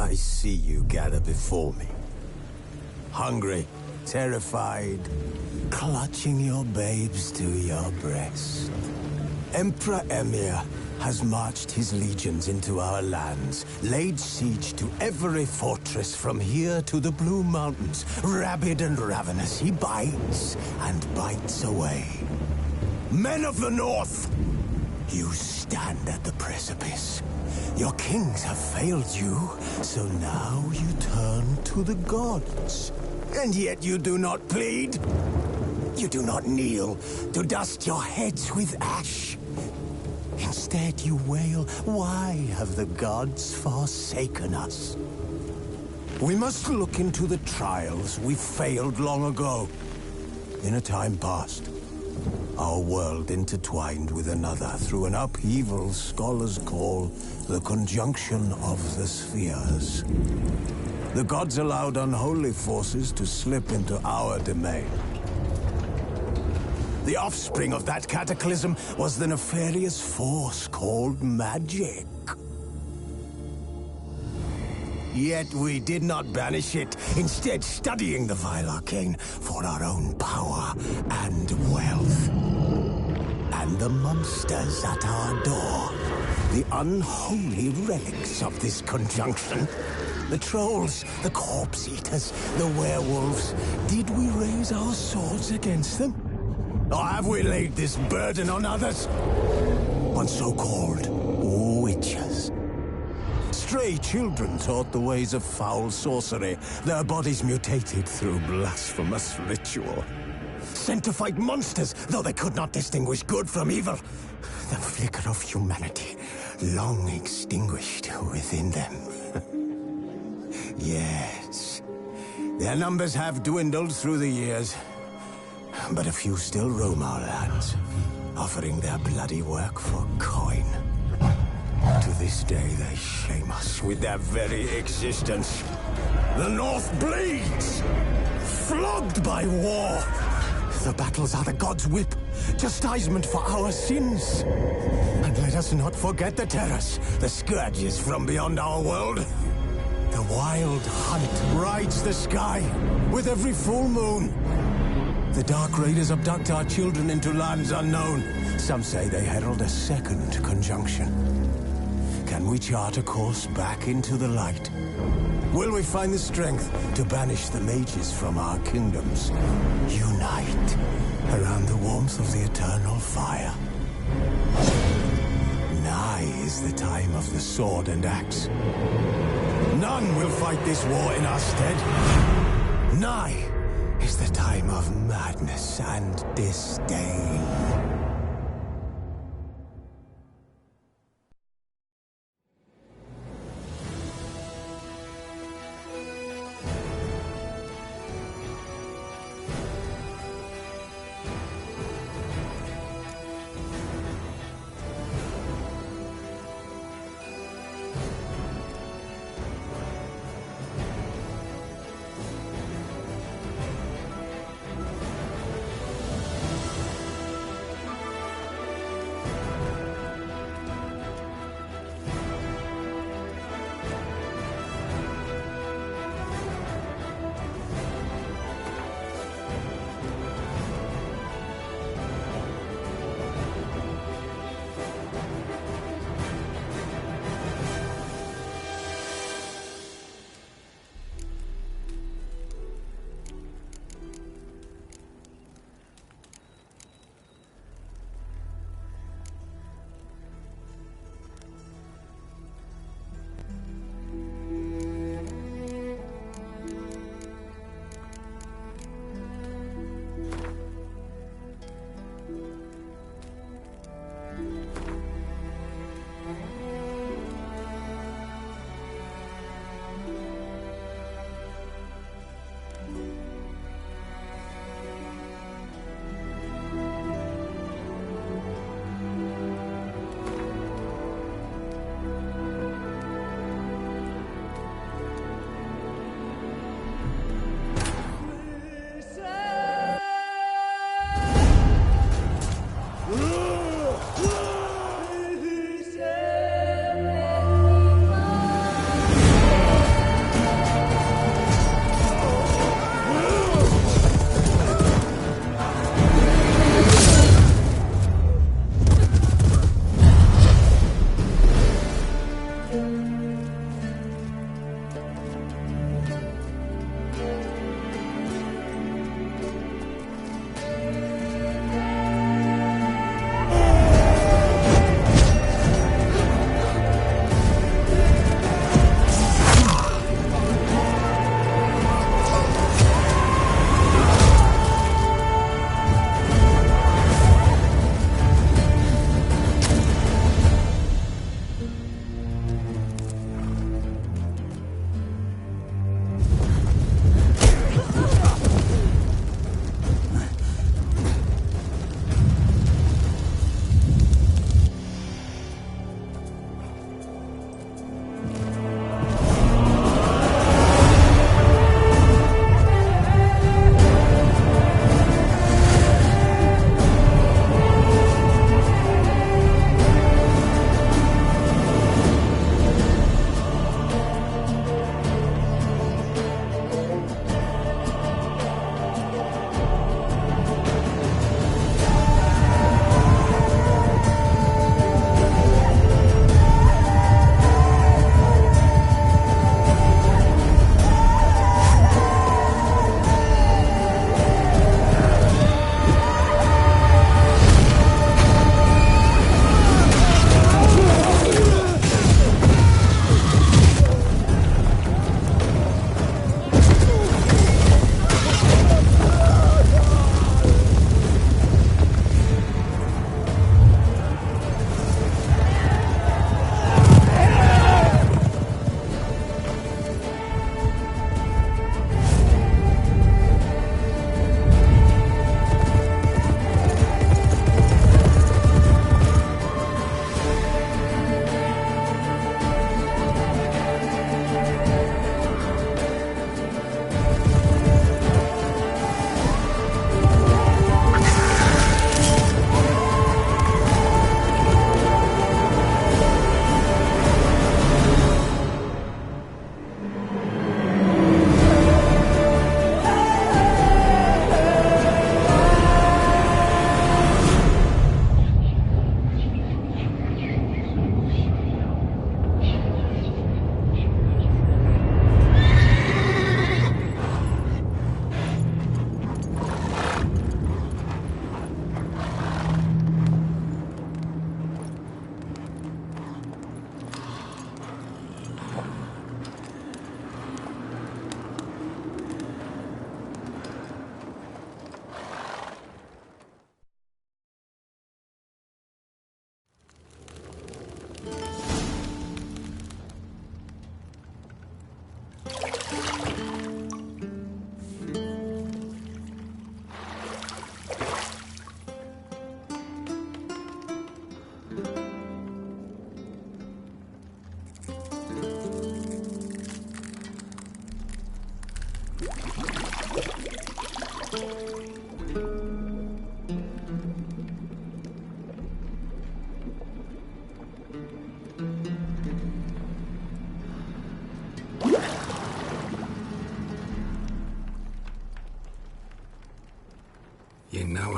I see you gather before me. Hungry, terrified, clutching your babes to your breast. Emperor Emir has marched his legions into our lands, laid siege to every fortress from here to the Blue Mountains. Rabid and ravenous, he bites and bites away. Men of the North, you stand at the precipice. Your kings have failed you, so now you turn to the gods. And yet you do not plead. You do not kneel to dust your heads with ash. Instead you wail, why have the gods forsaken us? We must look into the trials we failed long ago. In a time past, our world intertwined with another through an upheaval scholars call the conjunction of the spheres. The gods allowed unholy forces to slip into our domain. The offspring of that cataclysm was the nefarious force called magic. Yet we did not banish it, instead studying the vile arcane for our own power and wealth. And the monsters at our door, the unholy relics of this conjunction. The trolls, the corpse-eaters, the werewolves. Did we raise our swords against them? Or have we laid this burden on others? On so-called witches. Stray children taught the ways of foul sorcery, their bodies mutated through blasphemous ritual. Sent to fight monsters, though they could not distinguish good from evil. The flicker of humanity, long extinguished within them. Yes, their numbers have dwindled through the years, but a few still roam our lands, offering their bloody work for coin. To this day, they shame us with their very existence. The North bleeds, flogged by war. The battles are the gods' whip, chastisement for our sins. And let us not forget the terrors, the scourges from beyond our world. The wild hunt rides the sky with every full moon. The Dark Raiders abduct our children into lands unknown. Some say they herald a second conjunction. Can we chart a course back into the light? Will we find the strength to banish the mages from our kingdoms? Unite around the warmth of the eternal fire. Nigh is the time of the sword and axe. None will fight this war in our stead. Nigh is the time of madness and disdain.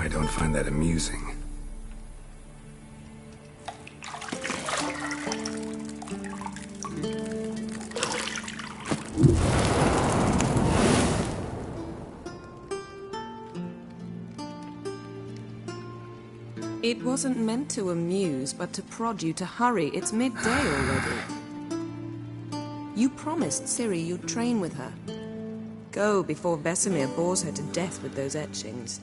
I don't find that amusing. It wasn't meant to amuse, but to prod you to hurry. It's midday already. You promised Ciri you'd train with her. Go before Vesemir bores her to death with those etchings.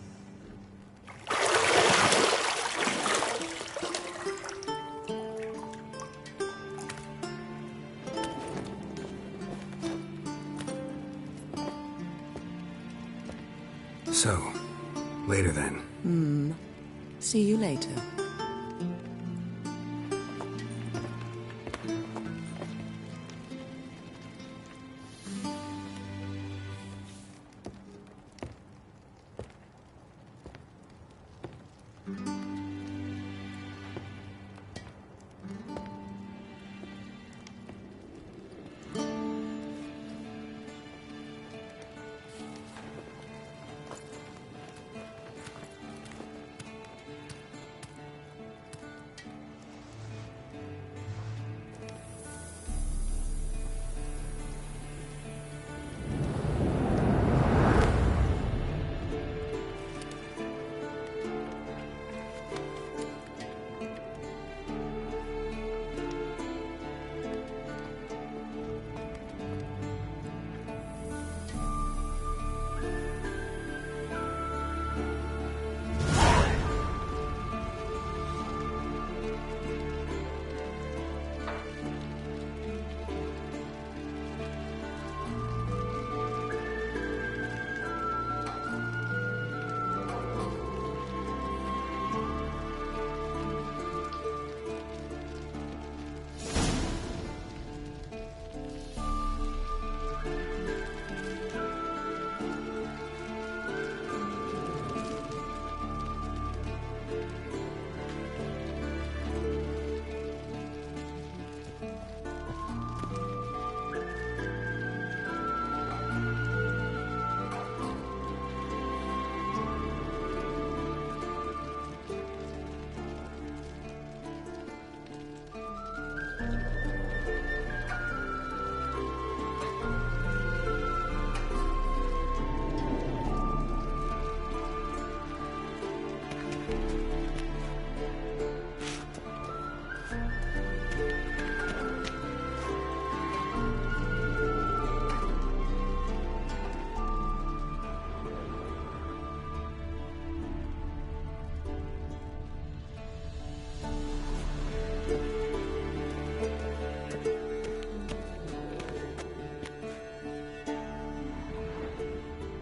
So, later then. See you later.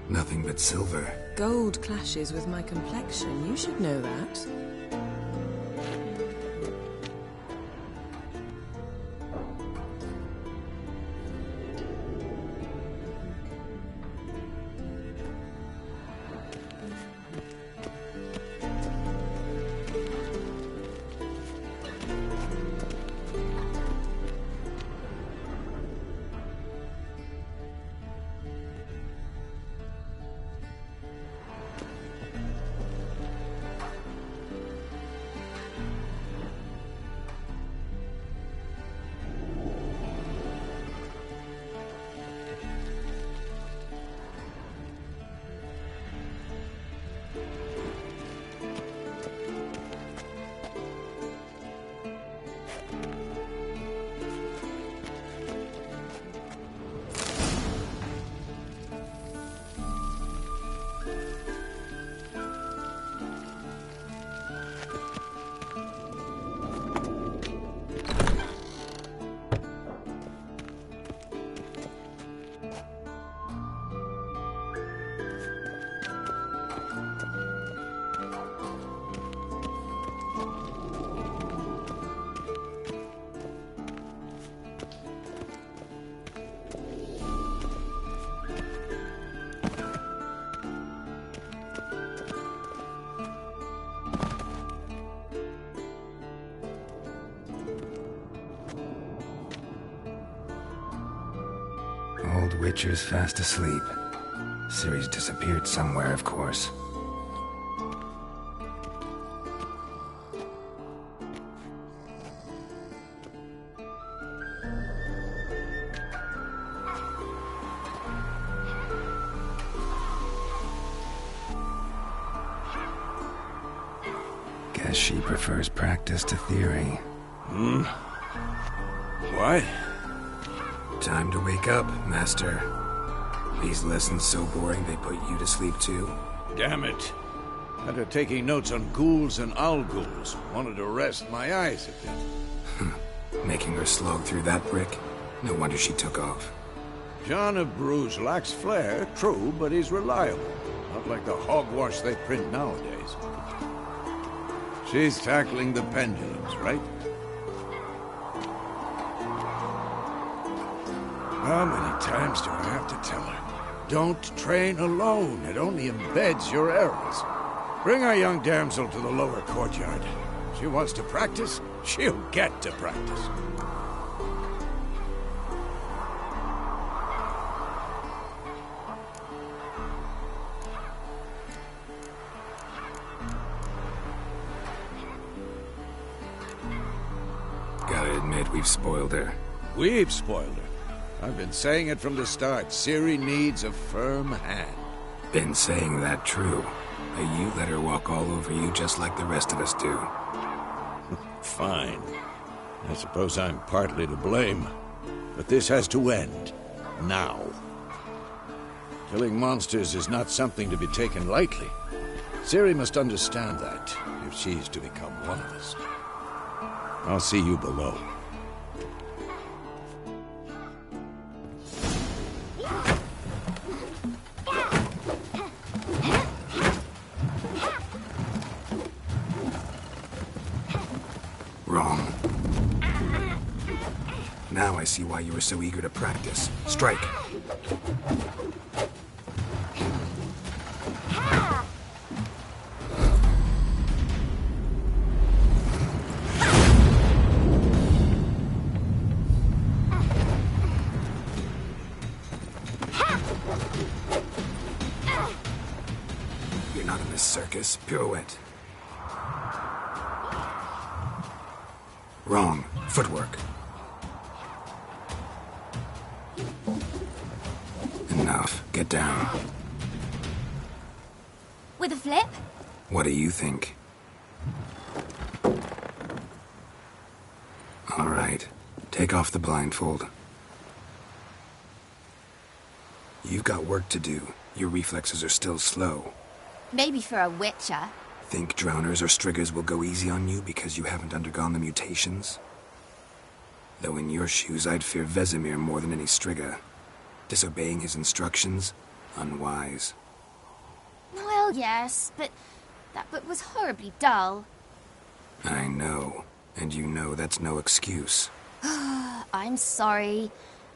Nothing but silver. Gold clashes with my complexion. You should know that. Old Witcher's fast asleep. Ciri's disappeared somewhere, of course. Guess she prefers practice to theory. What? Time to wake up, Master. These lessons so boring they put you to sleep too? Damn it. Had her taking notes on ghouls and owl-ghouls. Wanted to rest my eyes a bit. Making her slog through that brick? No wonder she took off. John of Bruges lacks flair, true, but he's reliable. Not like the hogwash they print nowadays. She's tackling the pendulums, right? How many times do I have to tell her? Don't train alone. It only embeds your errors. Bring our young damsel to the lower courtyard. She wants to practice, she'll get to practice. Gotta admit, we've spoiled her. We've spoiled her. I've been saying it from the start. Ciri needs a firm hand. Been saying that true. But you let her walk all over you just like the rest of us do. Fine. I suppose I'm partly to blame. But this has to end. Now. Killing monsters is not something to be taken lightly. Ciri must understand that, if she's to become one of us. I'll see you below. Wrong. Now I see why you were so eager to practice. Strike. You're not in this circus. Pirouette. Wrong. Footwork. Enough. Get down. With a flip? What do you think? All right. Take off the blindfold. You've got work to do. Your reflexes are still slow. Maybe for a witcher. Think drowners or striggers will go easy on you because you haven't undergone the mutations? Though in your shoes, I'd fear Vesemir more than any strigger. Disobeying his instructions? Unwise. Well, yes, but that book was horribly dull. I know. And you know that's no excuse. I'm sorry.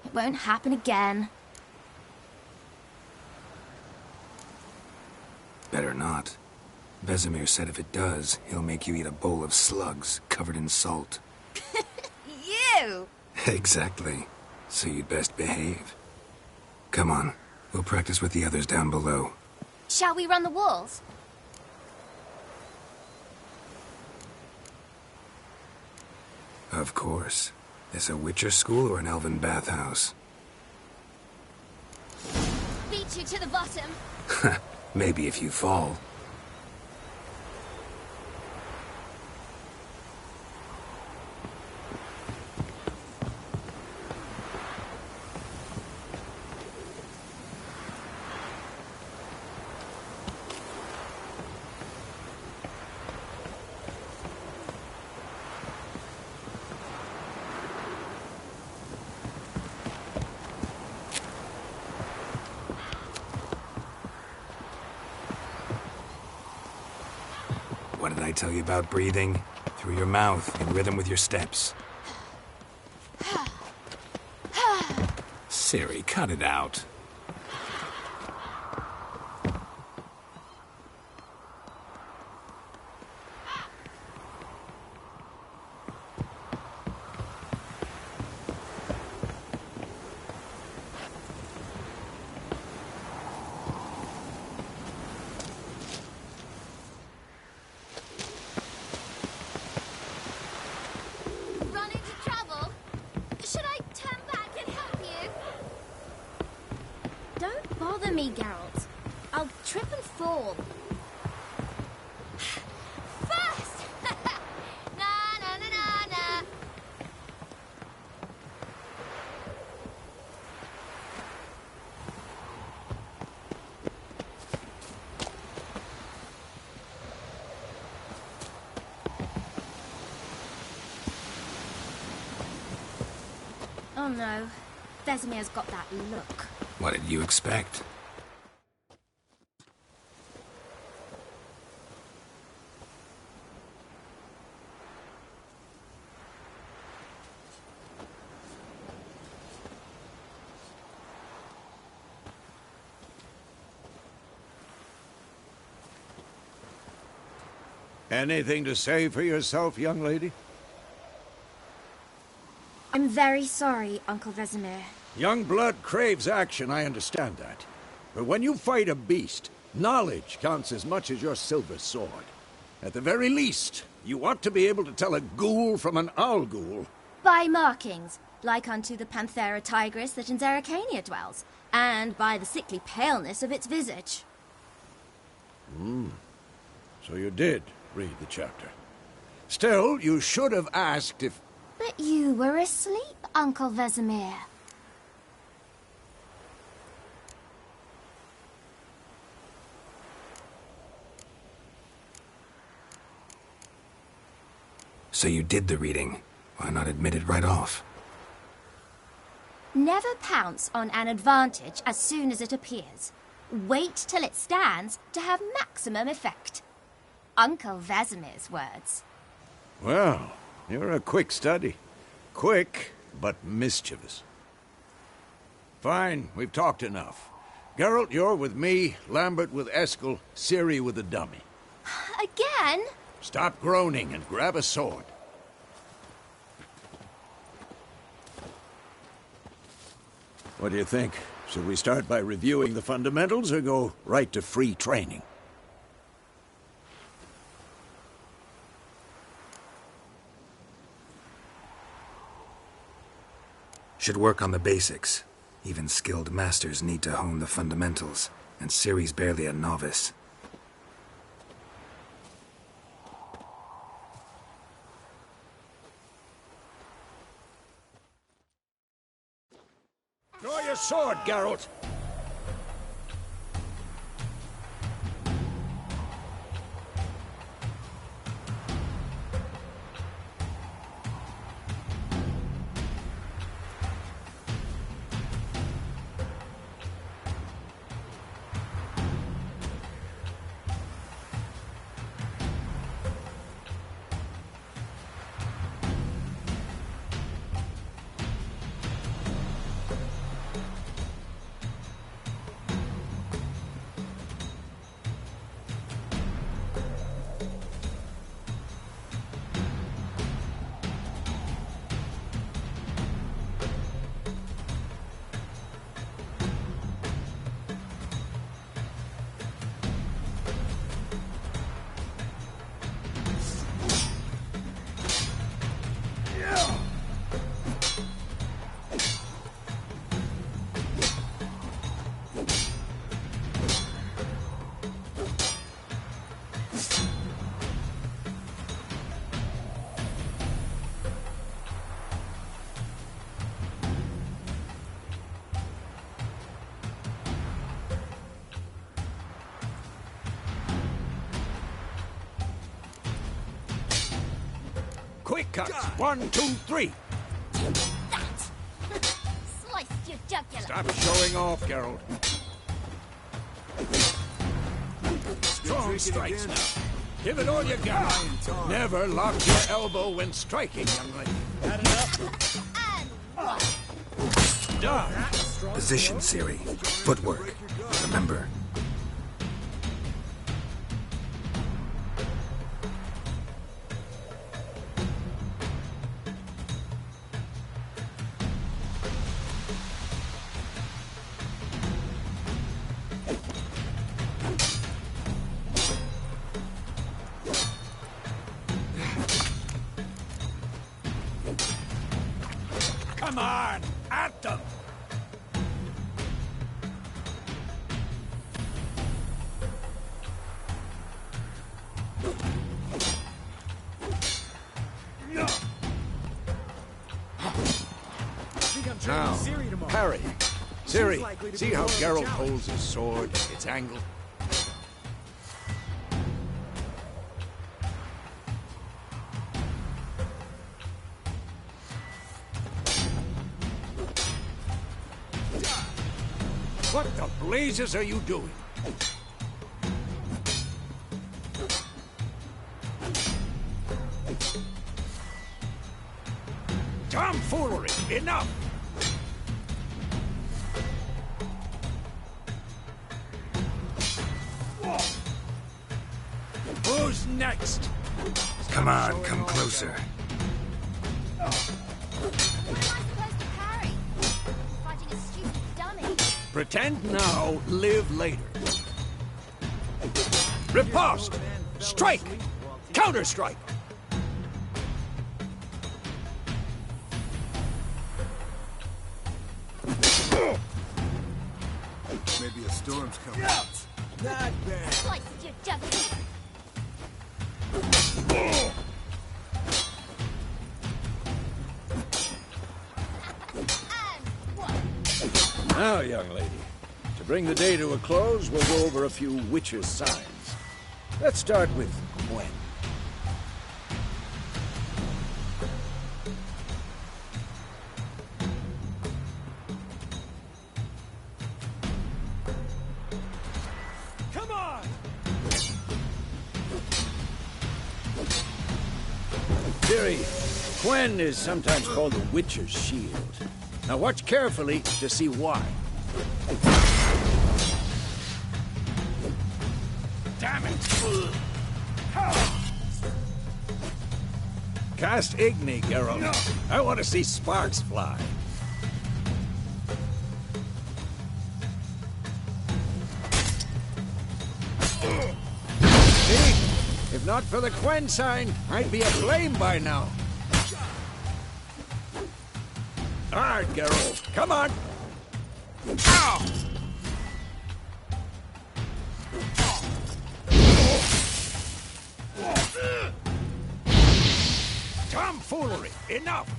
It won't happen again. Better not. Vesemir said if it does, he'll make you eat a bowl of slugs covered in salt. You! Exactly. So you'd best behave. Come on. We'll practice with the others down below. Shall we run the walls? Of course. This a Witcher school or an elven bathhouse? Beat you to the bottom. Maybe if you fall. What did I tell you about breathing? Through your mouth, in rhythm with your steps. Ciri, cut it out. Run into trouble? Should I turn back and help you? Don't bother me, Geralt. I'll trip and fall. First! Oh no. Vesemir's got that look. What did you expect? Anything to say for yourself, young lady? I'm very sorry, Uncle Vesemir. Young blood craves action, I understand that. But when you fight a beast, knowledge counts as much as your silver sword. At the very least, you ought to be able to tell a ghoul from an owl ghoul. By markings, like unto the Panthera tigris that in Zerrikania dwells, and by the sickly paleness of its visage. So you did read the chapter. Still, you should have asked if... But you were asleep, Uncle Vesemir. So you did the reading. Why not admit it right off? Never pounce on an advantage as soon as it appears. Wait till it stands to have maximum effect. Uncle Vesemir's words. Well, you're a quick study. Quick, but mischievous. Fine, we've talked enough. Geralt, you're with me, Lambert with Eskel, Ciri with the dummy. Again? Stop groaning and grab a sword. What do you think? Should we start by reviewing the fundamentals or go right to free training? Should work on the basics. Even skilled masters need to hone the fundamentals, and Ciri's barely a novice. Draw your sword, Geralt! Quick cuts! 1, 2, 3! That! Sliced your jugular. Stop showing off, Geralt. Strong strikes now. Give it all you got. Never lock your elbow when striking, young lady. Had enough. Done. Position, Ciri. Footwork. Remember. Come on! At them! Now, parry. Ciri, see how Geralt holds his sword, its angle? What the blazes are you doing? Tomfoolery! Enough! Who's next? Come on, come closer. What am I supposed to parry? Fighting a stupid dummy. Pretend now, live later. Riposte! Strike! Counter-strike! Maybe a storm's coming. Not bad. Slice your devil. Now, young lady, to bring the day to a close, we'll go over a few witches' signs. Let's start with Gwen. Come on! Theory, Gwen is sometimes called the Witcher's Shield. Now watch carefully to see why. Damn it! Cast Igni, Geralt. I want to see sparks fly. See? If not for the Gwen sign, I'd be aflame by now. All right, Geralt, come on. Ow! Tomfoolery, enough!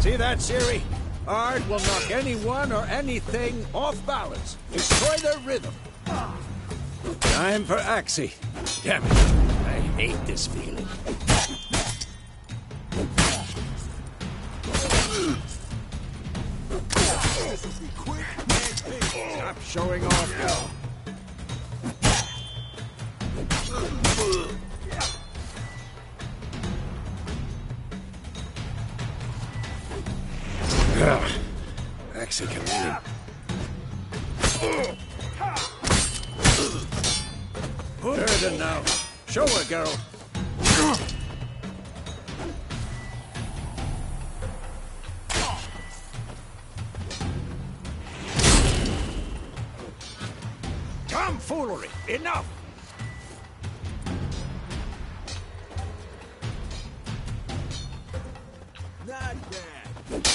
See that, Ciri? Art will knock anyone or anything off balance, destroy their rhythm. Time for Axie. Damn it, I hate this feeling. Stop showing off now. Axie can win. Put her in now. Show her, Geralt. Tomfoolery! Enough! Not bad.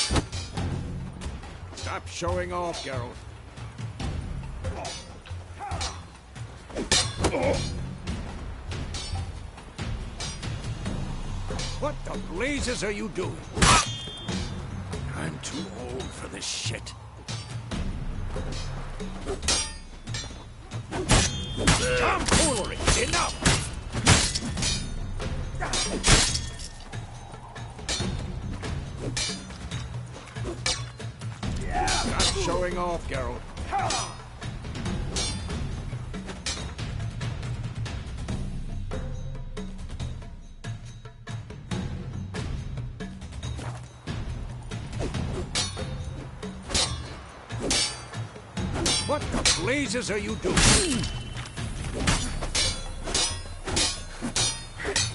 Stop showing off, Geralt. What the blazes are you doing? I'm too old for this shit. Tomfoolery! Enough! Stop showing off, Geralt. What the blazes are you doing?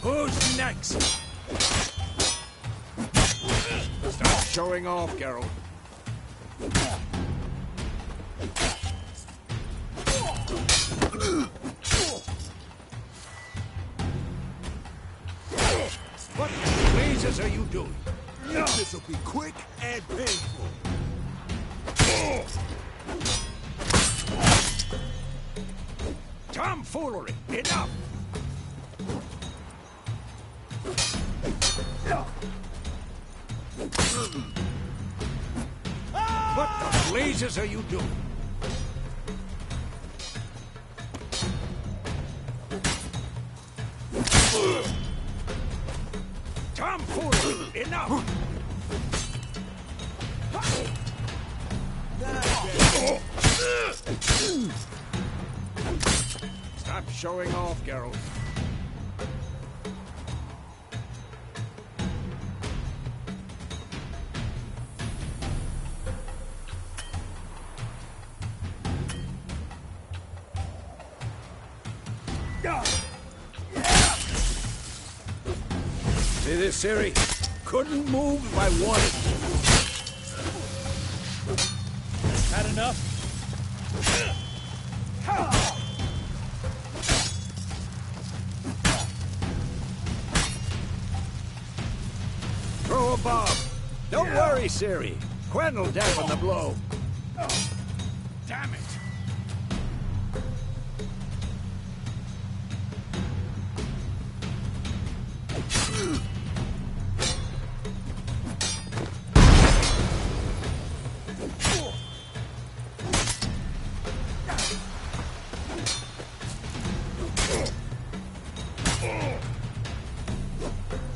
Who's next? Stop showing off, Geralt. What the blazes are you doing? This'll be quick and painful. Tomfoolery! Enough! What the blazes are you doing? Tomfoolery! Enough! Stop showing off, Geralt. See this, Ciri? Couldn't move if I wanted to. Had enough? Throw a bomb. Don't worry, Ciri. Quen will dampen the blow. Damn it!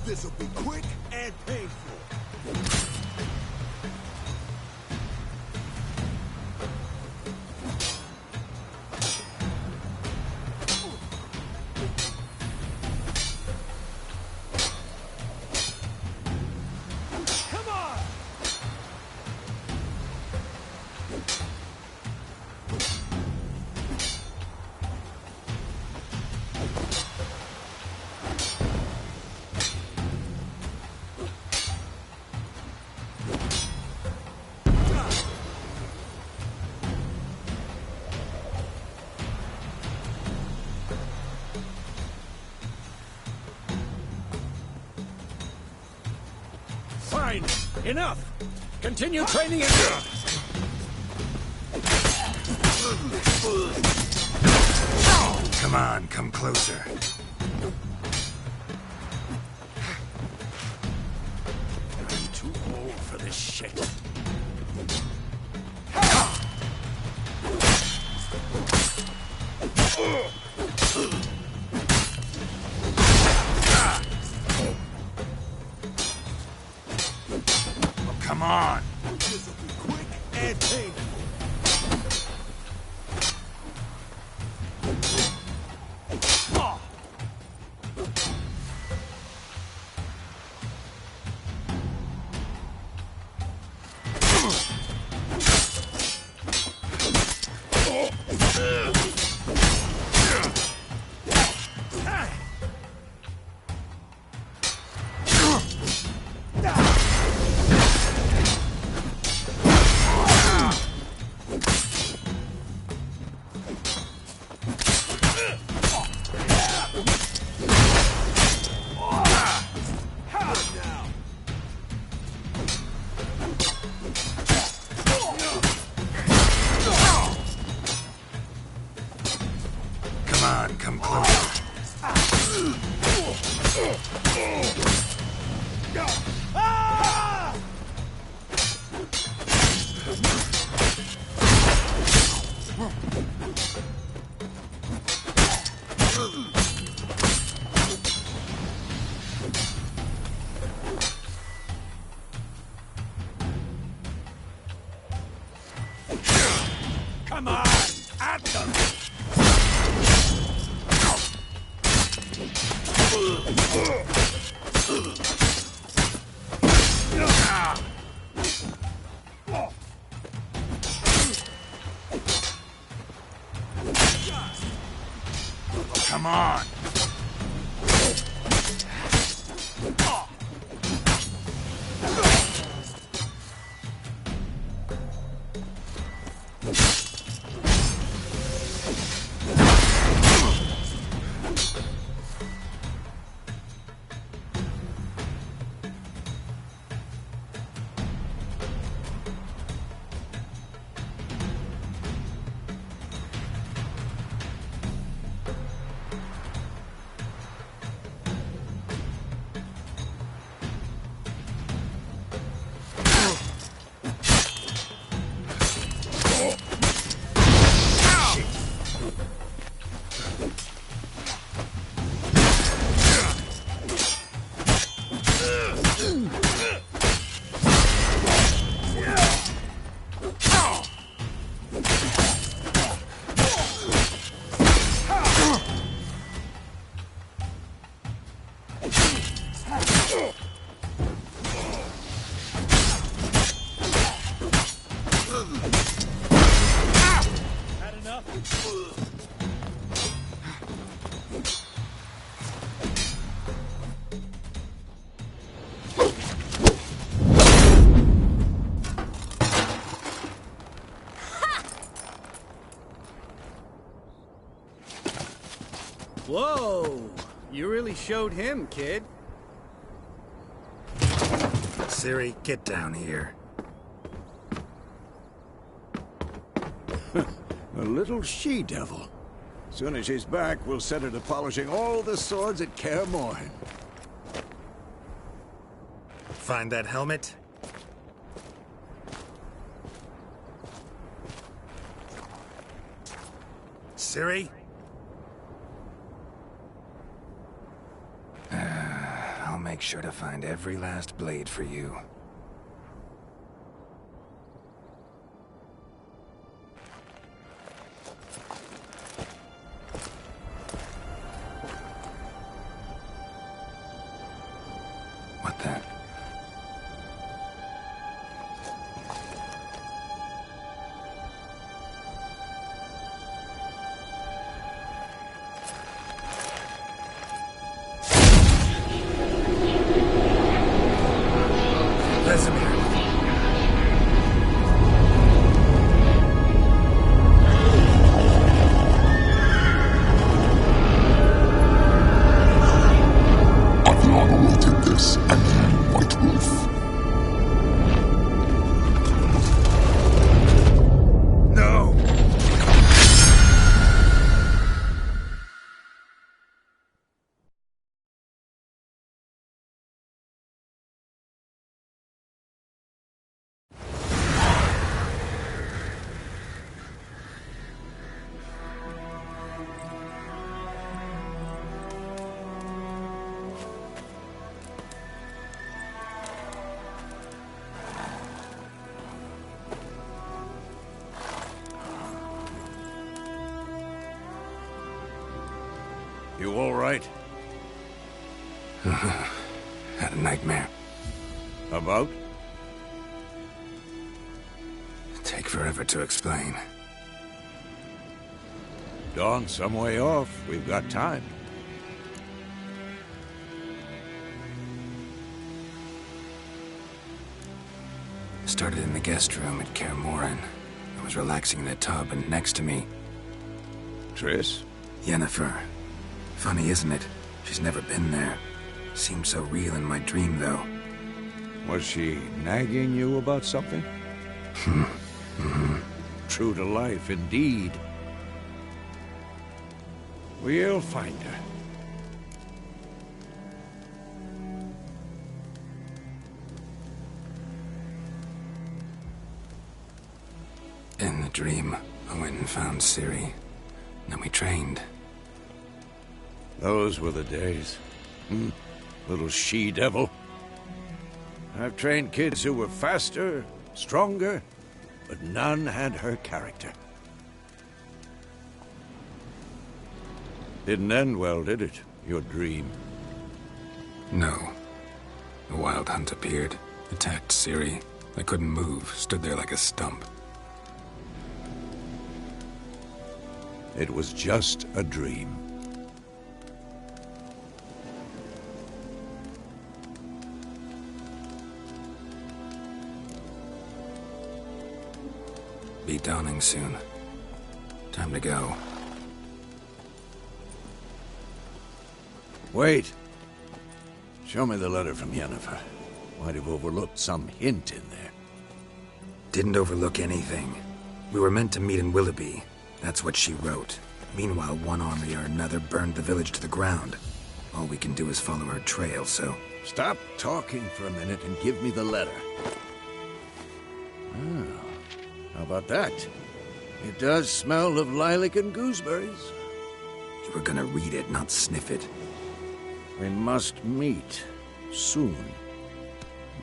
This'll be quick and painful. Come on! Fine. Enough. Continue training it. Come on, come closer. I'm too old for this shit. Oh, come on. This'll be quick and painful. Come on, come closer. Come on. At them. Come on. Whoa! You really showed him, kid. Ciri, get down here. A little she-devil. Soon as she's back, we'll set her to polishing all the swords at Kaer Morhen. Find that helmet? Ciri? I'll make sure to find every last blade for you. What the? You all right? Had a nightmare. About? Take forever to explain. Dawn's some way off. We've got time. Started in the guest room at Kaer Morhen. I was relaxing in a tub, and next to me... Triss? Yennefer. Funny, isn't it? She's never been there. Seemed so real in my dream, though. Was she nagging you about something? True to life, indeed. We'll find her. In the dream, I went and found Ciri. Then we trained. Those were the days. Little she-devil. I've trained kids who were faster, stronger, but none had her character. Didn't end well, did it? Your dream? No. A wild hunt appeared, attacked Ciri. I couldn't move, stood there like a stump. It was just a dream. Be dawning soon. Time to go. Wait. Show me the letter from Yennefer. Might have overlooked some hint in there. Didn't overlook anything. We were meant to meet in Willoughby. That's what she wrote. Meanwhile, one army or another burned the village to the ground. All we can do is follow her trail, so... Stop talking for a minute and give me the letter. Oh, how about that? It does smell of lilac and gooseberries. You were gonna read it, not sniff it. We must meet. Soon.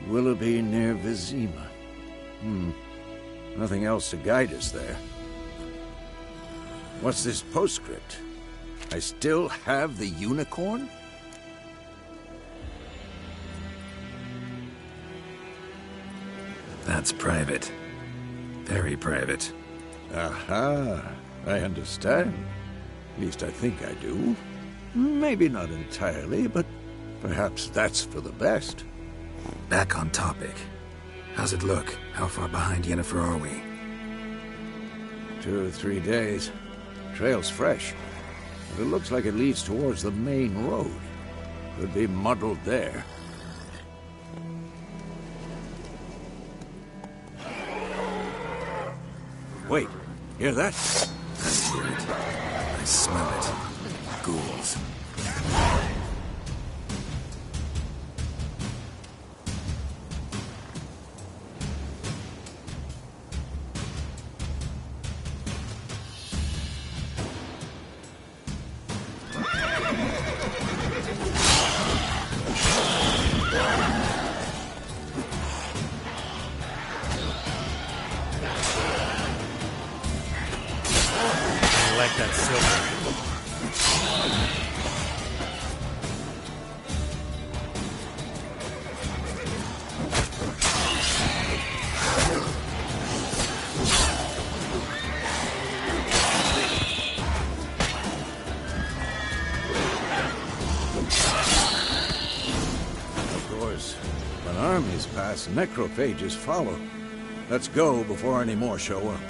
Willoughby near Vizima. Nothing else to guide us there. What's this postscript? I still have the unicorn? That's private. Very private. Aha, I understand. At least I think I do. Maybe not entirely, but perhaps that's for the best. Back on topic. How's it look? How far behind Yennefer are we? 2 or 3 days. Trail's fresh. But it looks like it leads towards the main road. Could be muddled there. Wait, hear that? I hear it. I smell it. Ghouls. Like that silver. Of course, when armies pass, necrophages follow. Let's go before any more show up.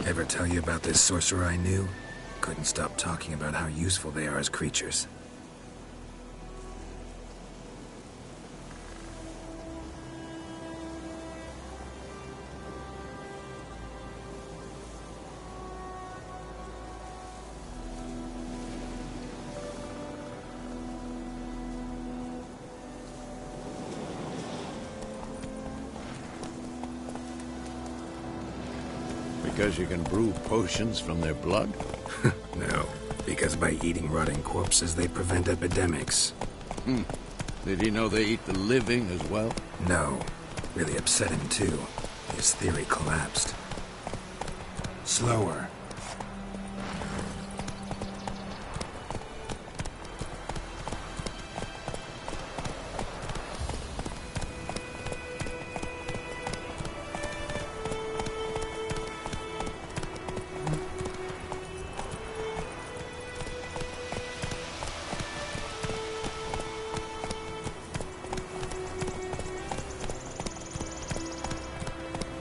Ever tell you about this sorcerer I knew? Couldn't stop talking about how useful they are as creatures. Because you can brew potions from their blood? No, because by eating rotting corpses, they prevent epidemics. Did he know they eat the living as well? No, really upset him too. His theory collapsed. Slower.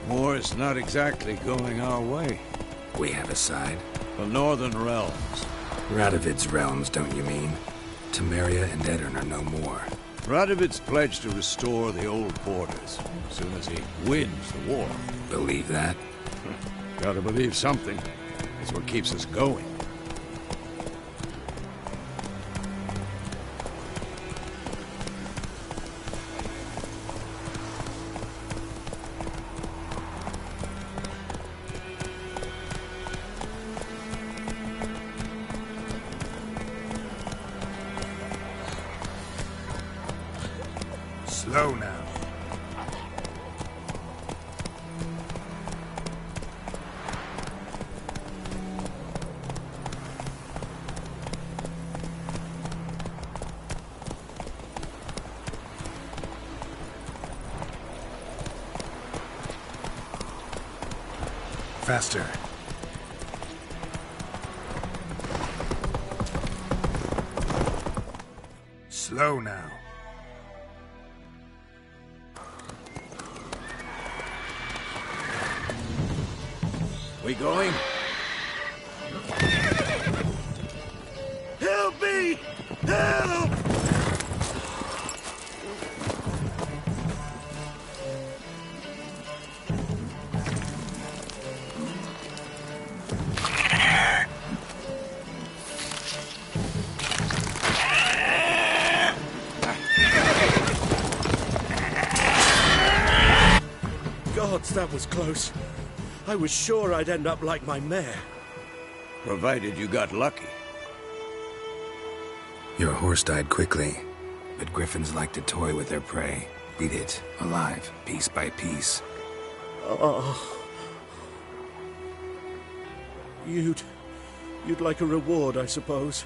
War's not exactly going our way. We have a side. The Northern Realms. Radovid's realms, don't you mean? Temeria and Edirn are no more. Radovid's pledged to restore the old borders as soon as he wins the war. Believe that? Gotta believe something. It's what keeps us going. Slow now. Faster. Slow now. We going? Help me! Help! Gods, that was close. I was sure I'd end up like my mare. Provided you got lucky. Your horse died quickly, but griffins like to toy with their prey. Eat it, alive, piece by piece. Oh. You'd like a reward, I suppose.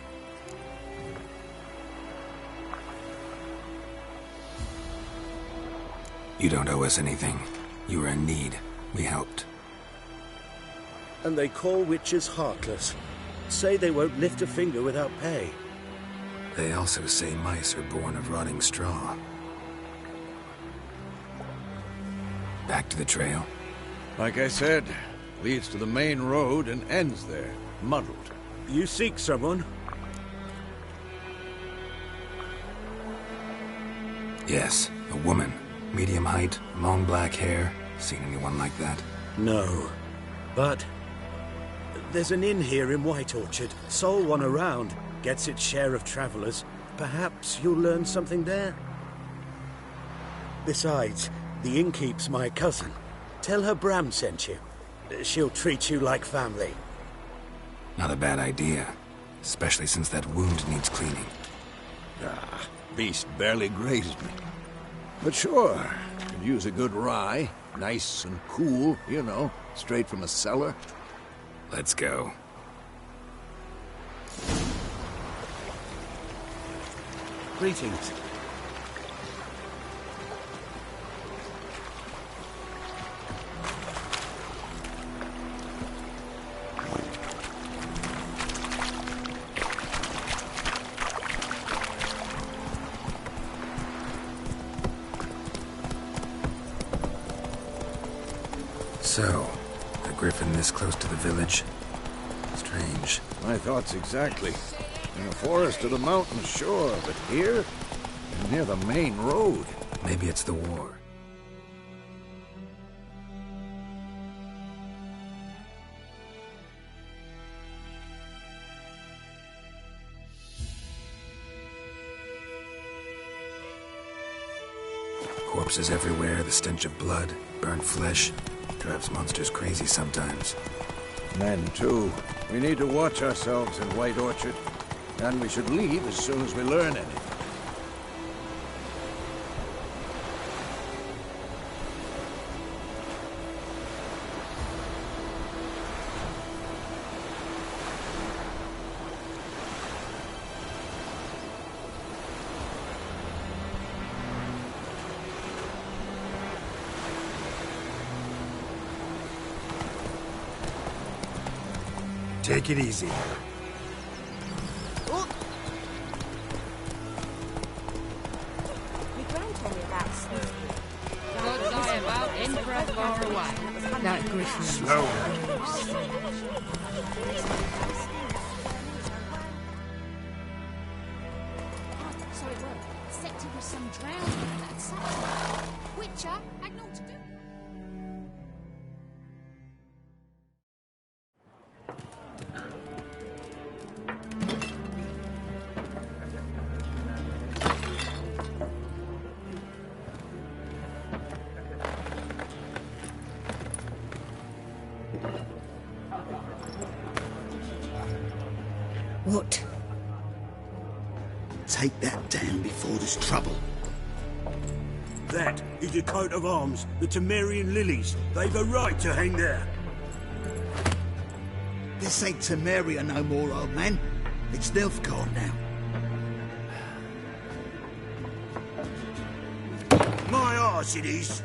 You don't owe us anything. You were in need. We helped. And they call witches heartless. Say they won't lift a finger without pay. They also say mice are born of rotting straw. Back to the trail? Like I said, leads to the main road and ends there, muddled. You seek someone? Yes, a woman. Medium height, long black hair. Seen anyone like that? No. But there's an inn here in White Orchard. Sole one around. Gets its share of travelers. Perhaps you'll learn something there. Besides, the innkeep's my cousin. Tell her Bram sent you. She'll treat you like family. Not a bad idea. Especially since that wound needs cleaning. Ah, beast barely grazed me. But sure, could use a good rye. Nice and cool, you know, straight from a cellar. Let's go. Greetings. So, a griffin this close to the village? Strange. My thoughts exactly. In the forest or the mountains, sure, but here? Near the main road. Maybe it's the war. Corpses everywhere, the stench of blood, burnt flesh. Drives monsters crazy sometimes. Men, too. We need to watch ourselves in White Orchard. And we should leave as soon as we learn anything. Take it easy. That griffin. Slow. So it was. Except it was some drowning that sat. Witcher had naught to do. What? Take that down before there's trouble. That is the coat of arms, the Temerian lilies. They've a right to hang there. This ain't Temeria no more, old man. It's Nilfgaard now. My arse it is.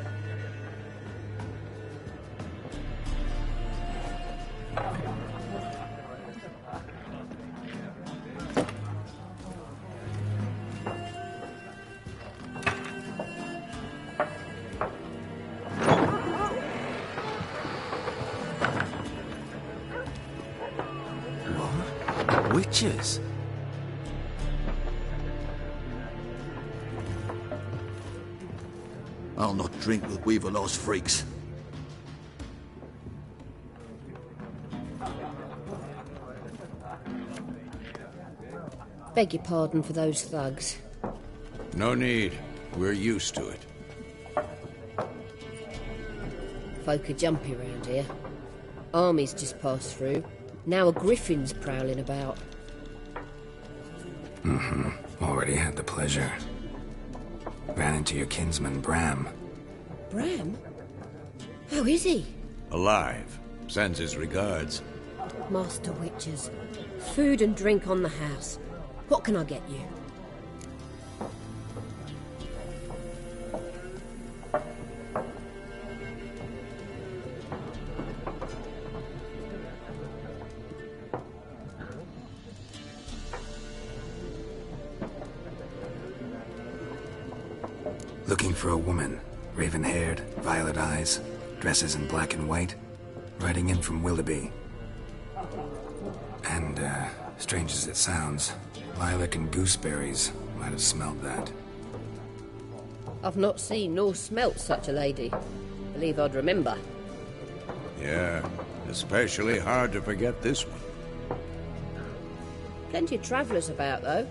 Witches? I'll not drink with Weaverlaw's freaks. Beg your pardon for those thugs. No need. We're used to it. Folk are jumpy around here. Armies just passed through. Now a griffin's prowling about. Already had the pleasure. Ran into your kinsman, Bram. Bram? How is he? Alive. Sends his regards. Master Witches. Food and drink on the house. What can I get you? Looking for a woman. Raven-haired, violet eyes, dresses in black and white. Riding in from Willoughby. And, strange as it sounds, lilac and gooseberries might have smelled that. I've not seen nor smelt such a lady. Believe I'd remember. Yeah, especially hard to forget this one. Plenty of travellers about, though.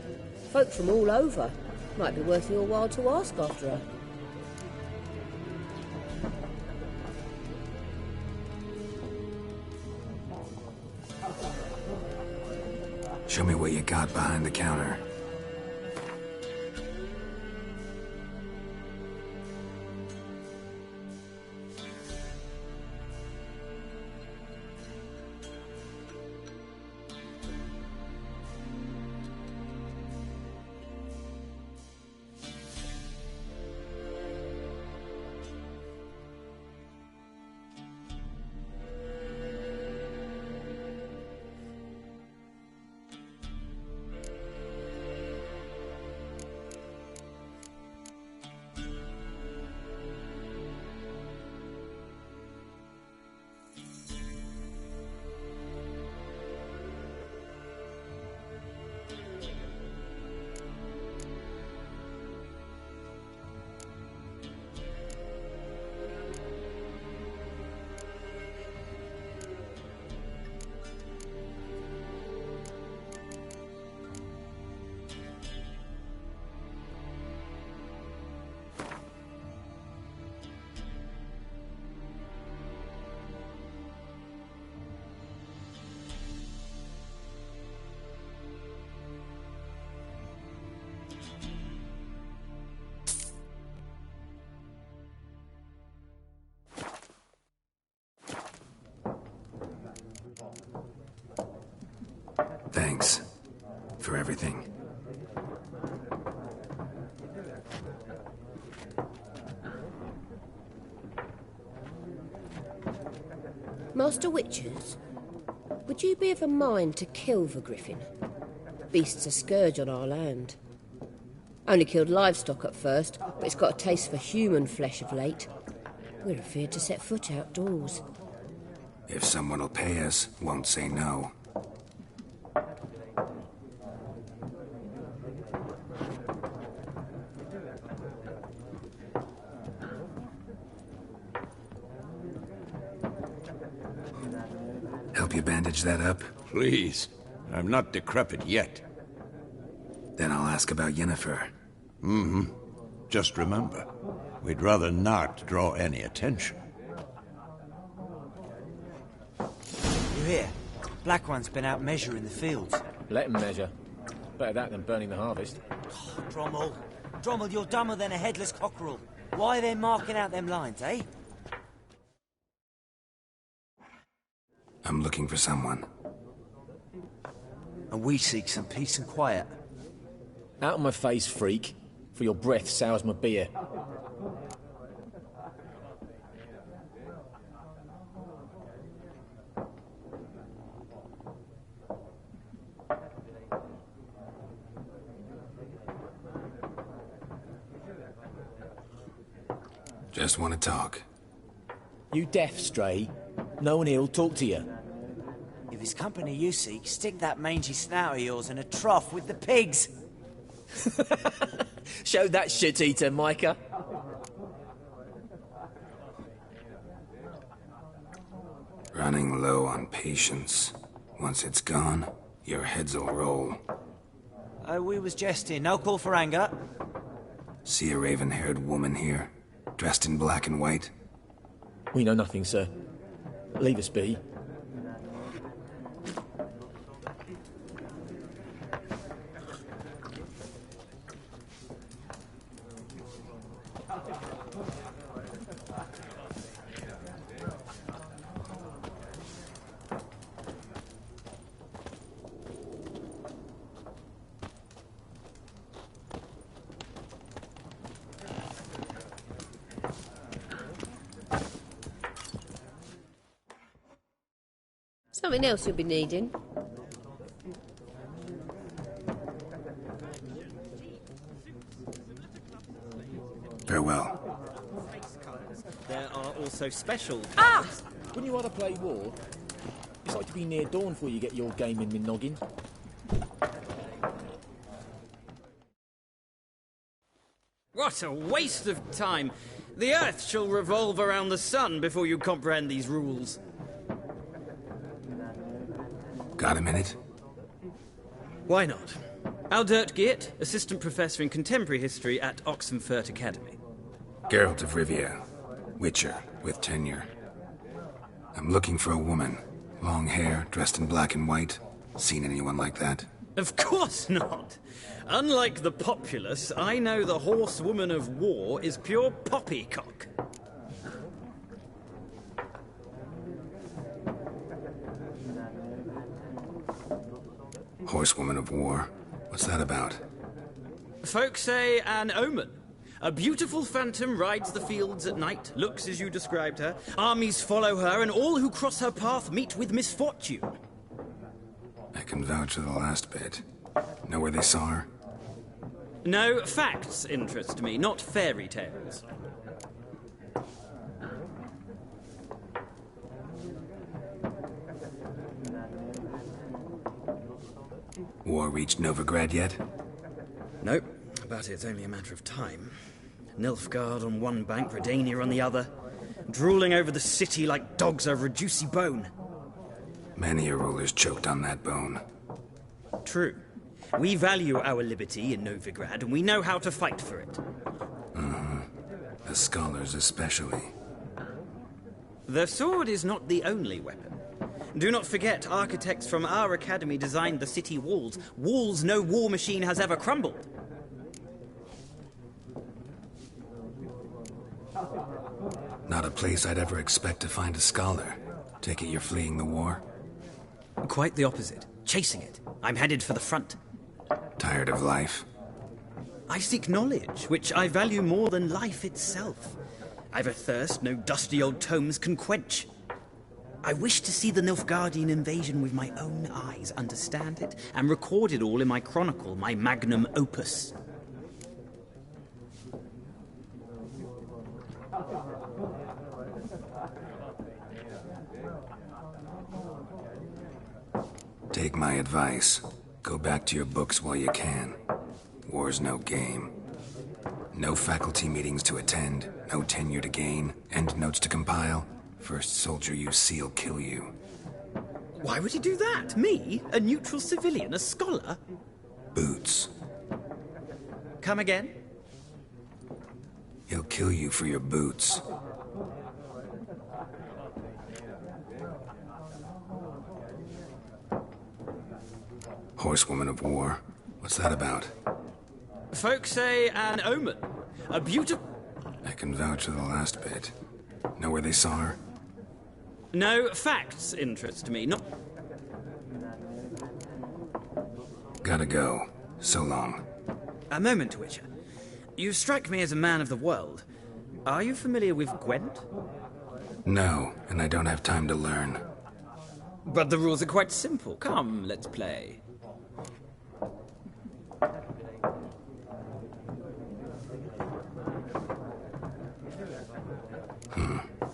Folk from all over. Might be worth your while to ask after her. Show me what you got behind the counter. Thanks for everything. Master Witchers, would you be of a mind to kill the griffin? Beast's a scourge on our land. Only killed livestock at first, but it's got a taste for human flesh of late. We're afeard to set foot outdoors. If someone will pay us, won't say no. Help you bandage that up? Please. I'm not decrepit yet. Then I'll ask about Yennefer. Mm-hmm. Just remember, we'd rather not draw any attention. You hear? Black One's been out measuring the fields. Let him measure. Better that than burning the harvest. Oh, Drommel. Drommel, you're dumber than a headless cockerel. Why are they marking out them lines, eh? I'm looking for someone. And we seek some peace and quiet. Out of my face, freak, for your breath sours my beer. Just want to talk. You deaf, Stray? No one here'll talk to you. If it's company you seek, stick that mangy snout of yours in a trough with the pigs. Show that shit-eater, Micah. Running low on patience. Once it's gone, your heads'll roll. Oh, we was jesting. No call for anger. See a raven-haired woman here, dressed in black and white? We know nothing, sir. Leave us be. Something else you'll be needing. Farewell. There are also special... Wouldn't you rather play war? It's like to be near dawn before you get your game in noggin. What a waste of time! The Earth shall revolve around the sun before you comprehend these rules. Got a minute? Why not? Aldert Geert, Assistant Professor in Contemporary History at Oxenfurt Academy. Geralt of Rivia, Witcher, with tenure. I'm looking for a woman. Long hair, dressed in black and white. Seen anyone like that? Of course not! Unlike the populace, I know the horsewoman of war is pure poppycock. Horsewoman of war? What's that about? Folk say an omen. A beautiful phantom rides the fields at night, looks as you described her. Armies follow her, and all who cross her path meet with misfortune. I can vouch for the last bit. Know where they saw her? No, facts interest me, not fairy tales. War reached Novigrad yet? Nope, but it's only a matter of time. Nilfgaard on one bank, Redania on the other, drooling over the city like dogs over a juicy bone. Many a ruler's choked on that bone. True. We value our liberty in Novigrad, and we know how to fight for it. The scholars especially. The sword is not the only weapon. Do not forget, architects from our academy designed the city walls. Walls no war machine has ever crumbled. Not a place I'd ever expect to find a scholar. Take it you're fleeing the war? Quite the opposite. Chasing it. I'm headed for the front. Tired of life? I seek knowledge, which I value more than life itself. I've a thirst no dusty old tomes can quench. I wish to see the Nilfgaardian invasion with my own eyes, understand it, and record it all in my chronicle, my magnum opus. Take my advice. Go back to your books while you can. War's no game. No faculty meetings to attend, no tenure to gain, end notes to compile. First soldier you see'll kill you. Why would he do that? Me? A neutral civilian? A scholar? Boots. Come again? He'll kill you for your boots. Horsewoman of war. What's that about? Folk say an omen. A beautiful... I can vouch for the last bit. Know where they saw her? No, facts interest me, not... Gotta go. So long. A moment, Witcher. You strike me as a man of the world. Are you familiar with Gwent? No, and I don't have time to learn. But the rules are quite simple. Come, let's play.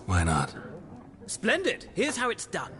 Why not? Splendid! Here's how it's done.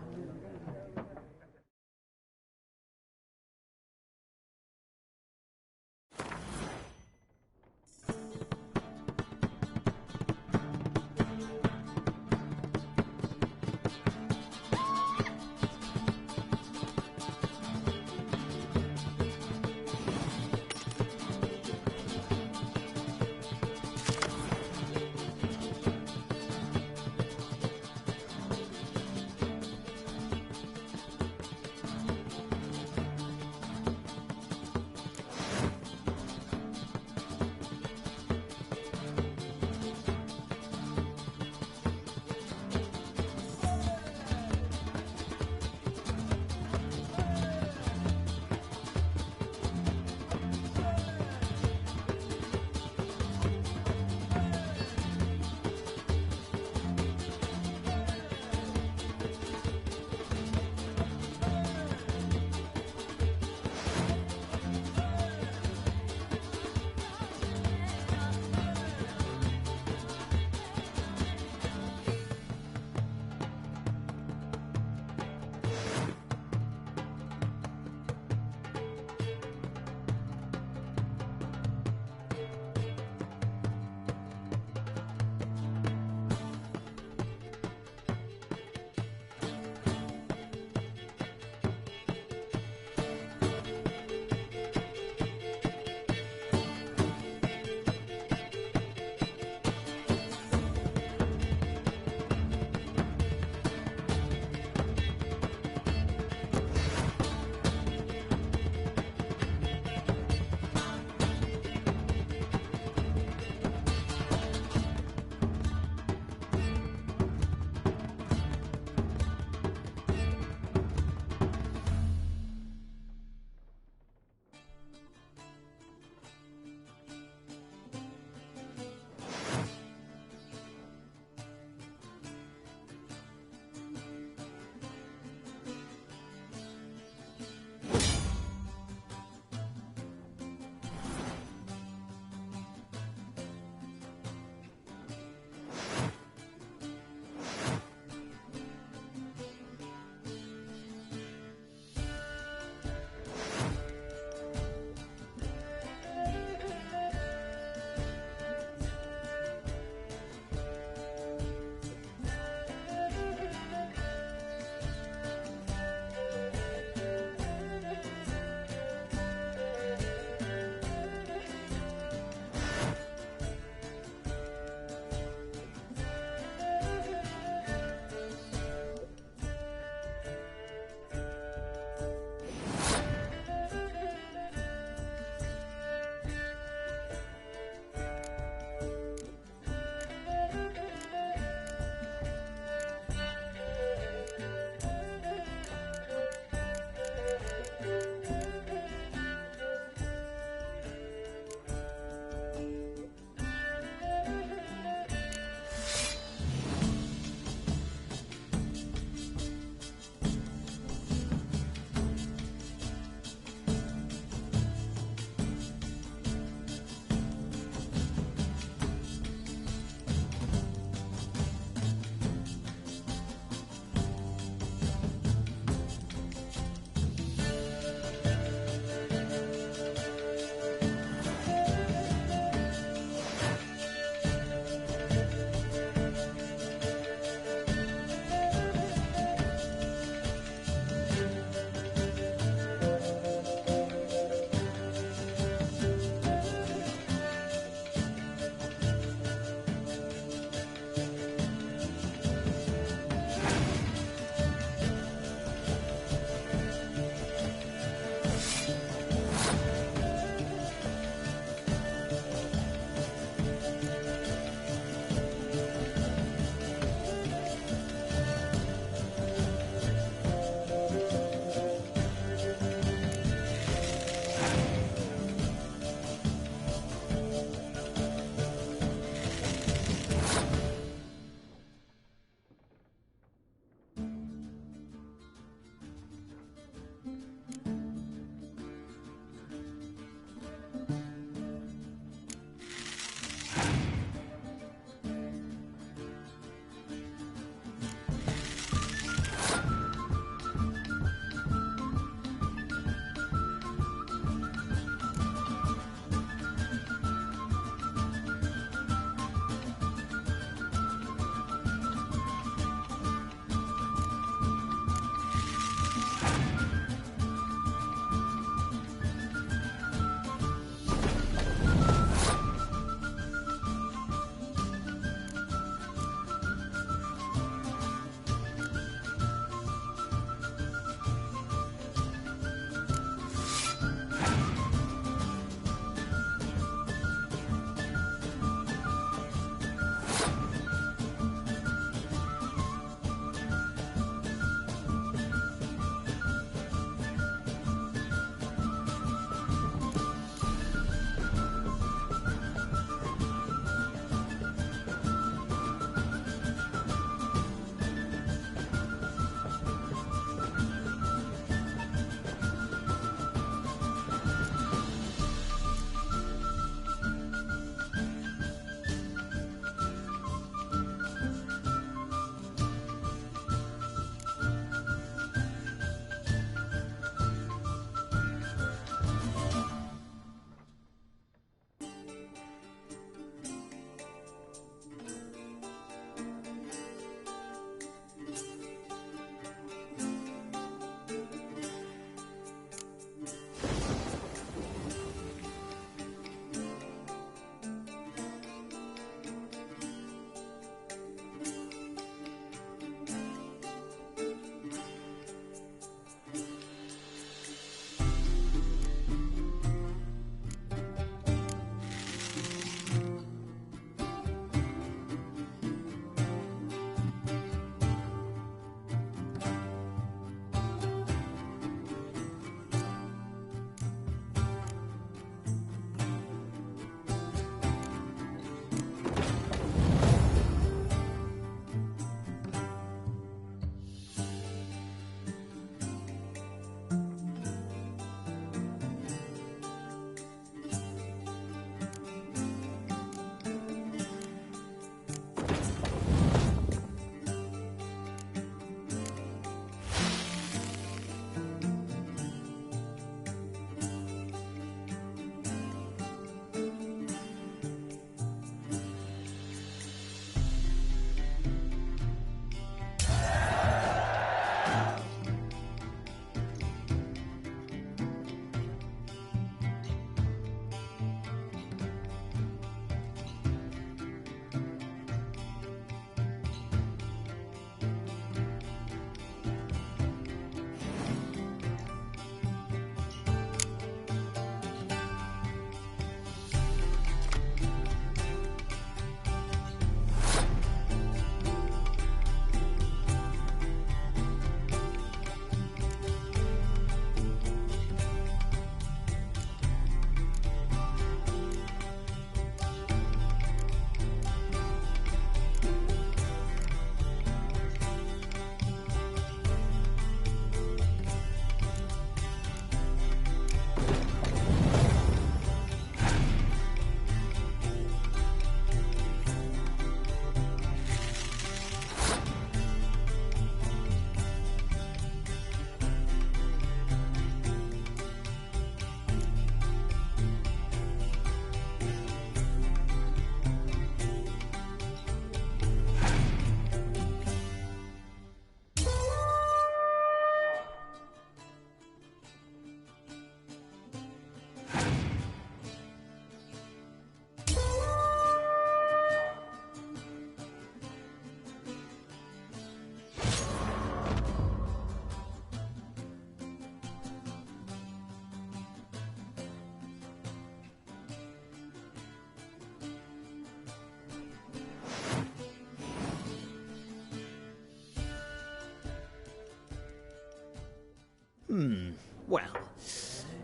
Well,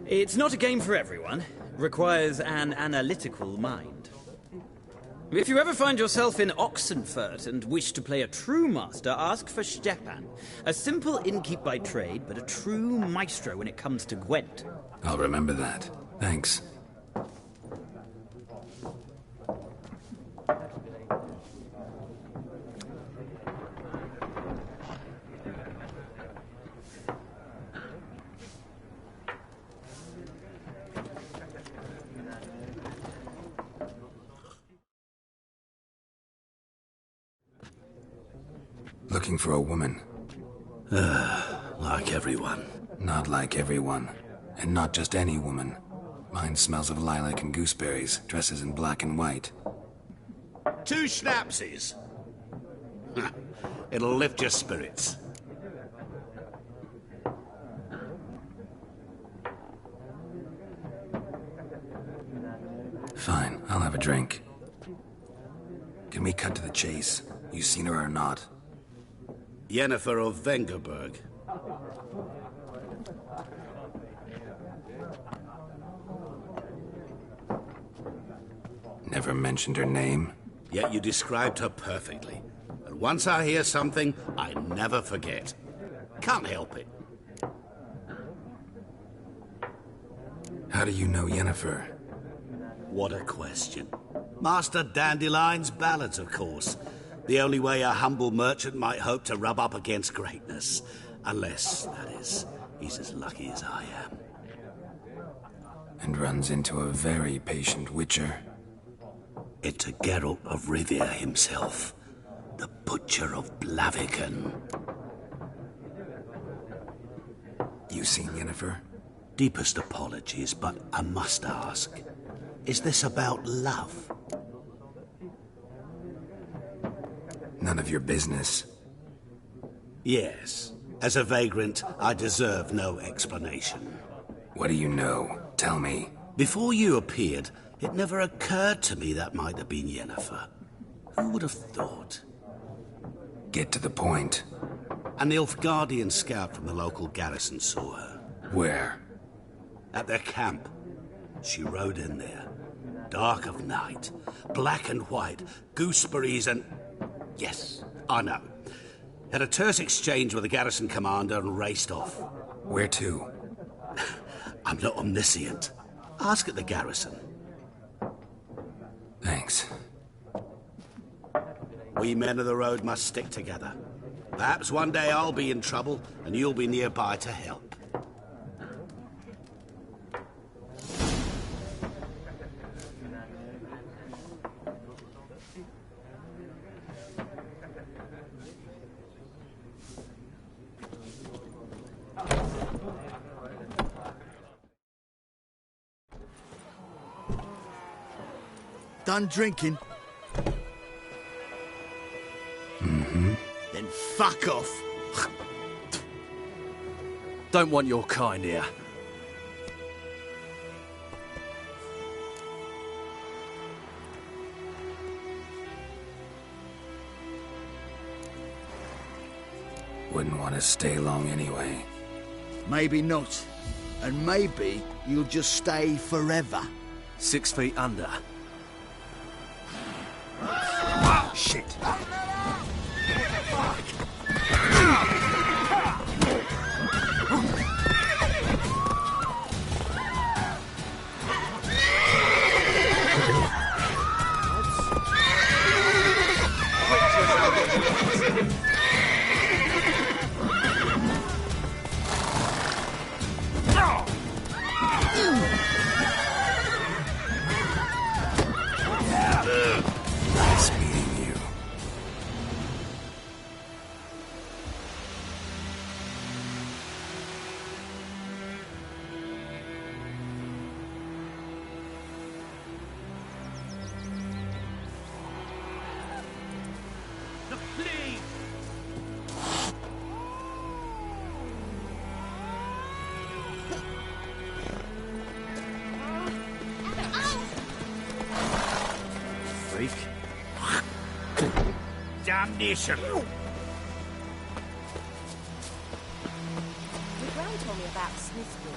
it's not a game for everyone. Requires an analytical mind. If you ever find yourself in Oxenfurt and wish to play a true master, ask for Stepan. A simple innkeep by trade, but a true maestro when it comes to Gwent. I'll remember that. Thanks. Looking for a woman. Like everyone. Not like everyone. And not just any woman. Mine smells of lilac and gooseberries, dresses in black and white. 2 schnapsies. It'll lift your spirits. Fine, I'll have a drink. Can we cut to the chase? You seen her or not? Yennefer of Vengerberg. Never mentioned her name? Yet you described her perfectly. And once I hear something, I never forget. Can't help it. How do you know Yennefer? What a question. Master Dandelion's ballads, of course. The only way a humble merchant might hope to rub up against greatness. Unless, that is, he's as lucky as I am. And runs into a very patient witcher. It's a Geralt of Rivia himself. The Butcher of Blaviken. You seen Yennefer? Deepest apologies, but I must ask. Is this about love? None of your business. Yes. As a vagrant, I deserve no explanation. What do you know? Tell me. Before you appeared, it never occurred to me that might have been Yennefer. Who would have thought? Get to the point. An Nilfgaardian scout from the local garrison saw her. Where? At their camp. She rode in there. Dark of night. Black and white. Gooseberries and... Yes, I know. Had a terse exchange with the garrison commander and raced off. Where to? I'm not omniscient. Ask at the garrison. Thanks. We men of the road must stick together. Perhaps one day I'll be in trouble and you'll be nearby to help. Done drinking? Mm-hmm. Then fuck off. Don't want your kind here. Wouldn't want to stay long anyway. Maybe not. And maybe you'll just stay forever. 6 feet under. Shit. Nice meeting you. Freak. Damnation! Your gran told me about about Smithfield.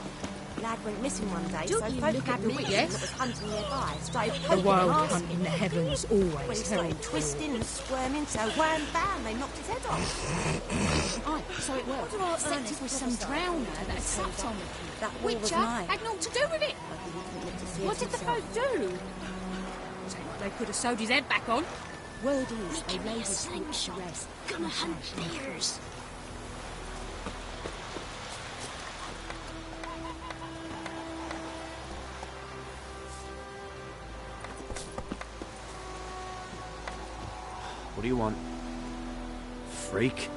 Lad went missing one day, Don't so you folk look at nabbed a me, witch yes? that was hunting nearby. Started The poking wild and hunt asking. in the heavens When he always started heralds twisting and squirming, so wham bam, they knocked his head off. Aye, so it was. Except it was some drowner that had supped on it. That wall was Witcher mine. had naught to do with it. What did the folk do? They could have sewed his head back on. Word is, they Give me laid a his corpse to slingshot. rest. Gonna hunt bears. What do you want? Freak?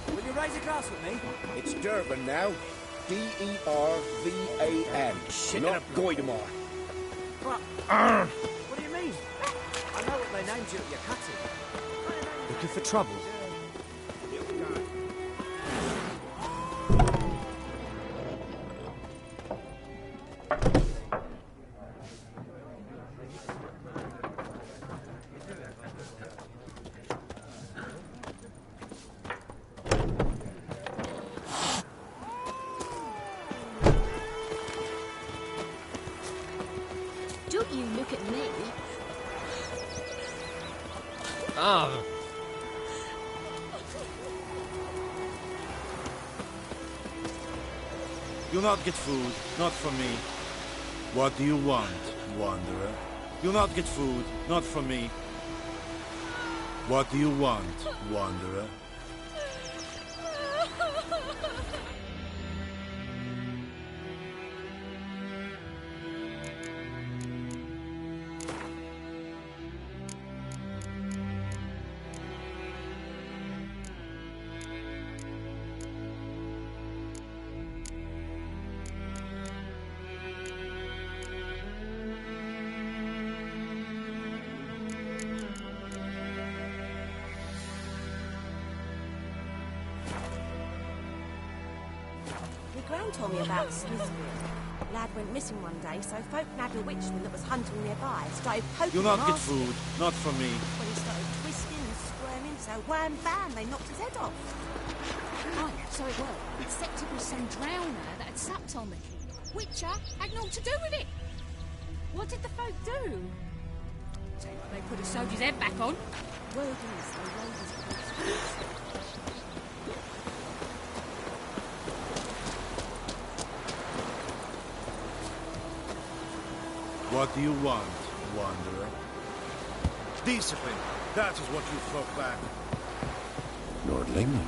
Will you raise a glass with me? It's Durban now. D-E-R-V-A-N. Not Goidemar. What? What do you mean? I know what they named you at your cutting. Looking for trouble? Don't you look at me. You'll not get food, not from me. What do you want, wanderer? You'll not get food, not from me. What do you want, wanderer? My gran told me about Smithfield. Lad went missing one day, so folk nabbed a witchman that was hunting nearby. Started poking You'll not and get asking. food, not from me. When he started twisting and squirming, so wham bam, they knocked his head off. Aye, so it was. Except it was some drowner that had supped on the kid. Witcher had naught to do with it. What did the folk do? They could have sewed his head back on. Word is, they laid his corpse to rest. What do you want, wanderer? Discipline, that is what you folk lack. Lordling?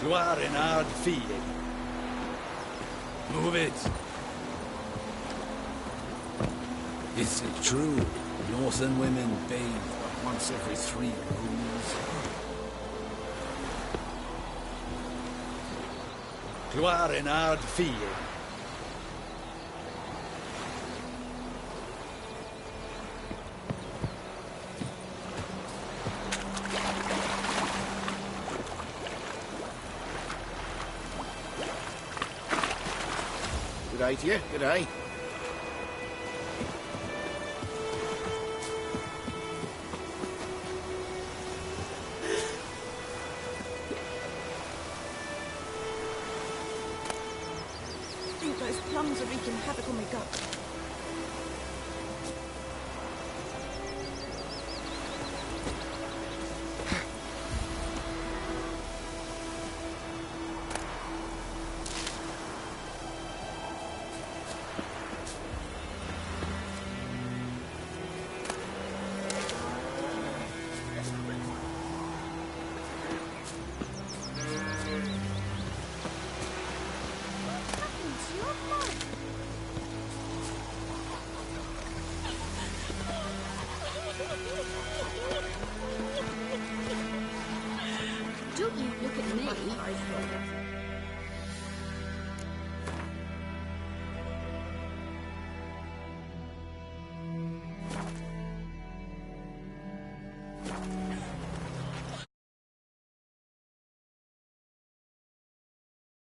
Gloire in ard fie. Move it! Is it true? Northern women bathe but once every 3 moons. Gloire in ard fie. Good day to you, good day. I think those plums are wreaking havoc on my gut. you look at me.